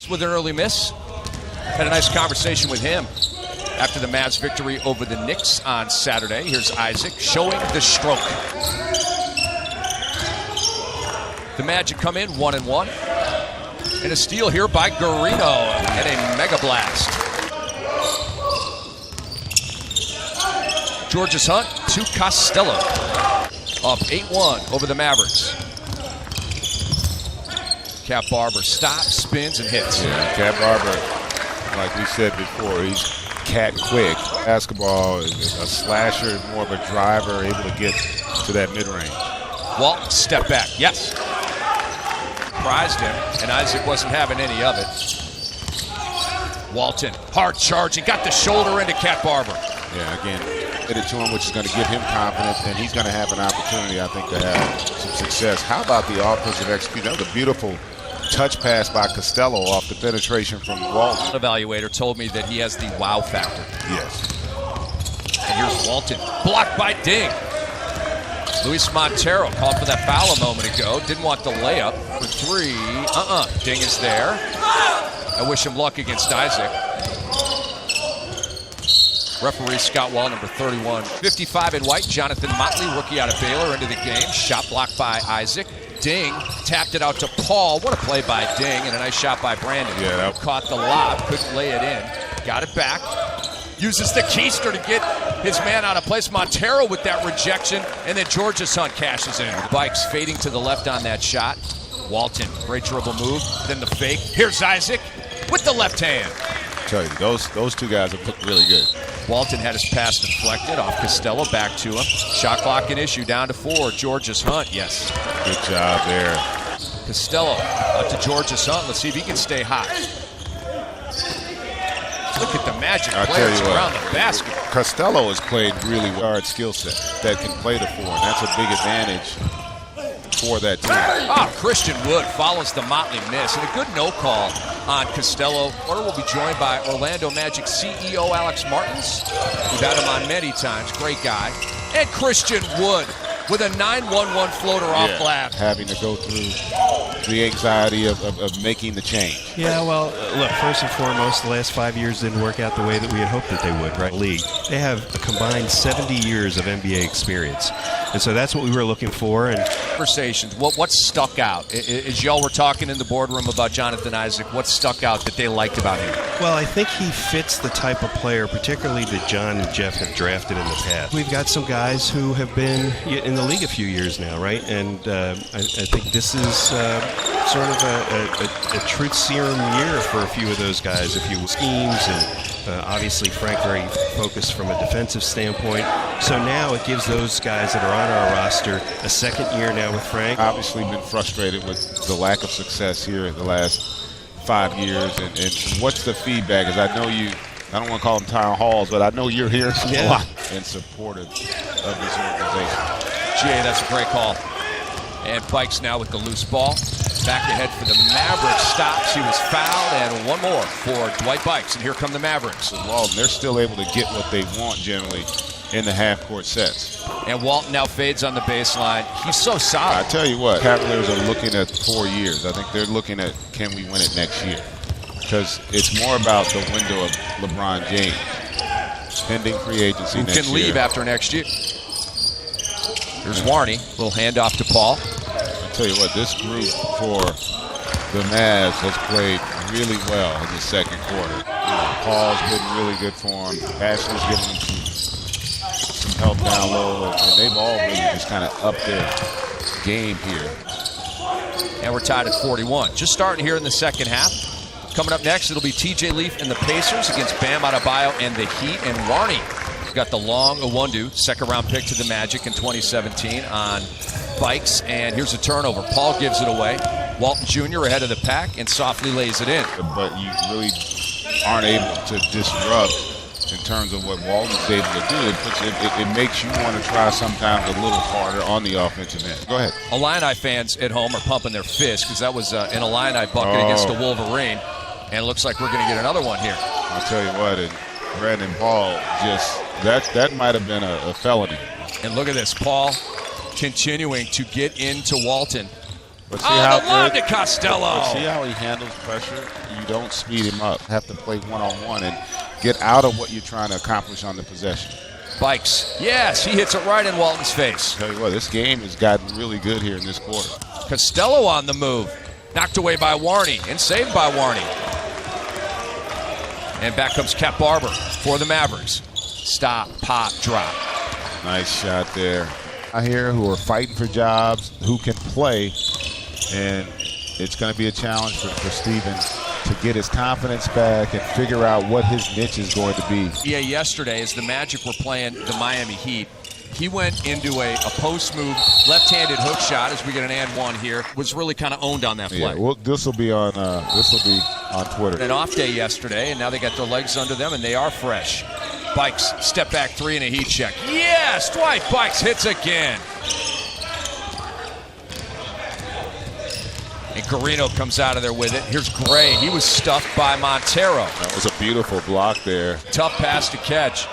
With an early miss. Had a nice conversation with him after the Mavs victory over the Knicks on Saturday. Here's Isaac showing the stroke. The Magic come in 1-1. And a steal here by Garino and a mega blast. Georges Hunt to Costello. Up 8-1 over the Mavericks. Cat Barber stops, spins, and hits. Yeah, Cat Barber, like we said before, he's cat quick. Basketball is a slasher, more of a driver, able to get to that mid-range. Walton, step back, yes. Prized him, and Isaac wasn't having any of it. Walton, hard charging, got the shoulder into Cat Barber. Yeah, again, hit it to him, which is going to give him confidence, and he's going to have an opportunity, I think, to have some success. How about the offensive execution? That was a beautiful touch pass by Costello off the penetration from Walton. An evaluator told me that he has the wow factor. Yes. And here's Walton, blocked by Ding. Luis Montero called for that foul a moment ago. Didn't want the layup for three. Ding is there. I wish him luck against Isaac. Referee Scott Wall, number 31. 55 in white. Jonathan Motley, rookie out of Baylor, into the game. Shot blocked by Isaac. Ding tapped it out to Paul. What a play by Ding, and a nice shot by Brandon. Yeah, caught the lob, couldn't lay it in. Got it back. Uses the keister to get his man out of place. Montero with that rejection, and then Georges Hunt cashes in. Bikes fading to the left on that shot. Walton, great dribble move. Then the fake. Here's Isaac with the left hand. I tell you, those two guys have looked really good. Walton had his pass deflected off Costello, back to him. Shot clock an issue, down to 4. Georges Hunt, yes. Good job there. Costello out to Georges Hunt. Let's see if he can stay hot. Look at the Magic players around the basket. Costello has played really well. Hard skill set that can play the 4, and that's a big advantage for that team. Christian Wood follows the Motley miss, and a good no call on Costello. Porter will be joined by Orlando Magic CEO Alex Martins. We've had him on many times, great guy. And Christian Wood with a 9-1-1 floater off glass. Having to go through the anxiety of making the change. Yeah, well, look, first and foremost, the last 5 years didn't work out the way that we had hoped that they would, right? League. They have a combined 70 years of NBA experience. And so that's what we were looking for. And conversations, what stuck out? As y'all were talking in the boardroom about Jonathan Isaac, what stuck out that they liked about him? Well, I think he fits the type of player, particularly that John and Jeff have drafted in the past. We've got some guys who have been in the league a few years now, right? And I think this is sort of a truth serum year for a few of those guys, a few schemes, and obviously Frank very focused from a defensive standpoint. So now it gives those guys that are on our roster a second year now with Frank. Obviously been frustrated with the lack of success here in the last 5 years. And what's the feedback? As I know you, I don't want to call them town halls, but I know you're here a lot and supportive of this organization. Jay, that's a great call. And Bikes now with the loose ball. Back ahead for the Mavericks. Stops. He was fouled. And one more for Dwight Bikes. And here come the Mavericks. Walton, they're still able to get what they want generally in the half-court sets. And Walton now fades on the baseline. He's so solid. I tell you what, Cavaliers are looking at 4 years. I think they're looking at, can we win it next year? Because it's more about the window of LeBron James. Pending free agency next year. Who can leave after next year. Here's Warney. Little handoff to Paul. I tell you what, this group for the Mavs has played really well in the second quarter. Paul's been really good for him. Ashley's giving him some help down low, and they've all really just kind of upped their game here. And we're tied at 41. Just starting here in the second half. Coming up next, it'll be TJ Leaf and the Pacers against Bam Adebayo and the Heat. And Warney got the long Awundu, second-round pick to the Magic in 2017 on Bikes. And here's a turnover. Paul gives it away. Walton Jr. ahead of the pack and softly lays it in. But you really aren't able to disrupt in terms of what Walton's able to do. It makes you want to try sometimes a little harder on the offensive end. Go ahead. Illini fans at home are pumping their fists because that was an Illini bucket against a Wolverine. And it looks like we're going to get another one here. I'll tell you what, and Brandon Paul just, that might have been a felony. And look at this, Paul continuing to get into Walton. But see how the lob to Costello. See how he handles pressure? You don't speed him up. Have to play one-on-one and get out of what you're trying to accomplish on the possession. Bikes. Yes, he hits it right in Walton's face. Tell you what, this game has gotten really good here in this quarter. Costello on the move. Knocked away by Warney and saved by Warney. And back comes Cat Barber for the Mavericks. Stop, pop, drop. Nice shot there. Out here who are fighting for jobs, who can play, and it's going to be a challenge for Steven to get his confidence back and figure out what his niche is going to be. Yeah, yesterday as the Magic were playing the Miami Heat, he went into a post move, left-handed hook shot as we get an and one here. Was really kind of owned on that play. Yeah, well, this will be on Twitter. An off day yesterday, and now they got their legs under them, and they are fresh. Bikes, step back three and a heat check. Yes, Dwight Bikes hits again. And Carino comes out of there with it. Here's Gray. He was stuffed by Montero. That was a beautiful block there. Tough pass to catch.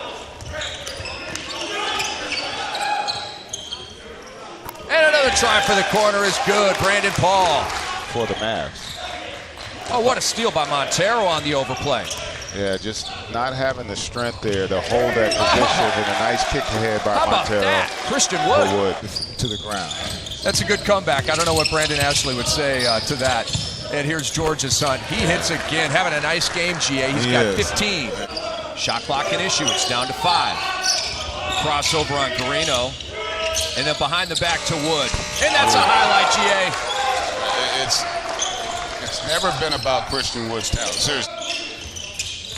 And another try for the corner is good. Brandon Paul. For the Mavs. Oh, what a steal by Montero on the overplay. Yeah, just not having the strength there to hold that position, and a nice kick ahead by How about Montero. that? Christian Wood. To the ground. That's a good comeback. I don't know what Brandon Ashley would say to that. And here's George's son. He hits again, having a nice game, GA. He's got 15. Shot clock an issue. It's down to 5. Crossover on Carino. And then behind the back to Wood. And that's a highlight, GA. It's never been about Christian Wood's talent. Seriously.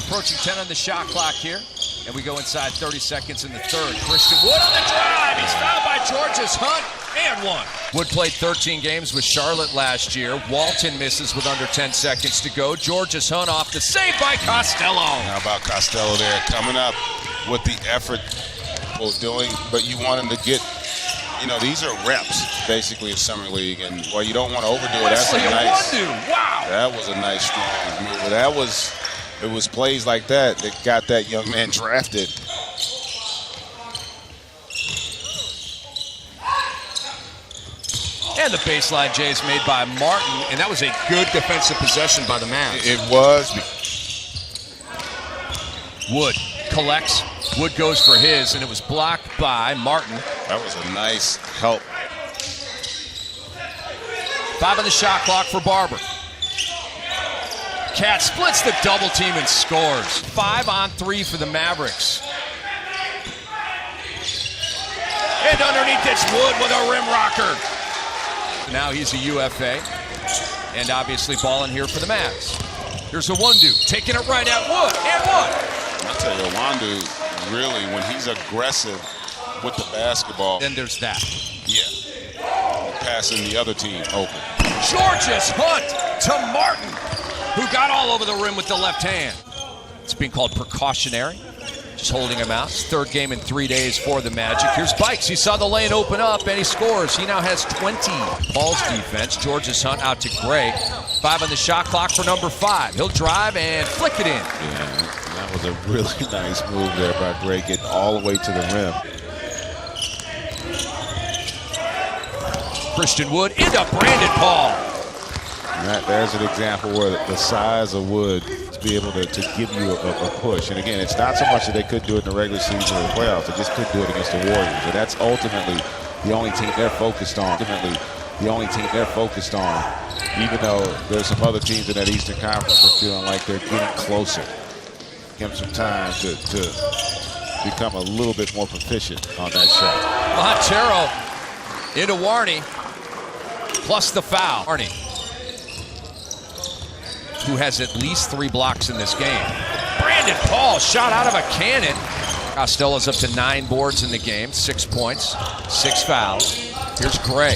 Approaching 10 on the shot clock here. And we go inside 30 seconds in the third. Christian Wood on the drive. He's fouled by Georges Hunt. And one. Wood played 13 games with Charlotte last year. Walton misses with under 10 seconds to go. Georges Hunt off the save by Costello. How about Costello there coming up with the effort both doing, but you want him to get, these are reps basically in Summer League, and while you don't want to overdo it, that's a nice. Wow. That was a nice strong move. It was plays like that got that young man drafted. And the baseline J is made by Martin, and that was a good defensive possession by the Mavs. It was. Wood collects. Wood goes for his, and it was blocked by Martin. That was a nice help. 5 on the shot clock for Barber. Cat splits the double team and scores. 5 on 3 for the Mavericks. And underneath it's Wood with a rim rocker. Now he's a UFA, and obviously balling here for the Mavs. Here's a Wondu, taking it right at Wood, and one. I'll tell you, Wondu, really, when he's aggressive with the basketball. Then there's that. Yeah. Passing the other team open. Georges Hunt to Martin, who got all over the rim with the left hand. It's being called precautionary. Just holding him out. It's third game in 3 days for the Magic. Here's Bikes. He saw the lane open up, and he scores. He now has 20. Paul's defense. Georges Hunt out to Gray. 5 on the shot clock for number 5. He'll drive and flick it in. Yeah, that was a really nice move there by Gray, getting all the way to the rim. Christian Wood into Brandon Paul. And there's an example where the size of Wood to be able to give you a push. And again, it's not so much that they could do it in the regular season or the playoffs. They just couldn't do it against the Warriors. And that's ultimately the only team they're focused on. Even though there's some other teams in that Eastern Conference that are feeling like they're getting closer. Give them some time to become a little bit more proficient on that shot. Montero into Warney, plus the foul. Warney, who has at least 3 blocks in this game. Brandon Paul shot out of a cannon. Costello's up to 9 boards in the game, 6 points, 6 fouls. Here's Gray.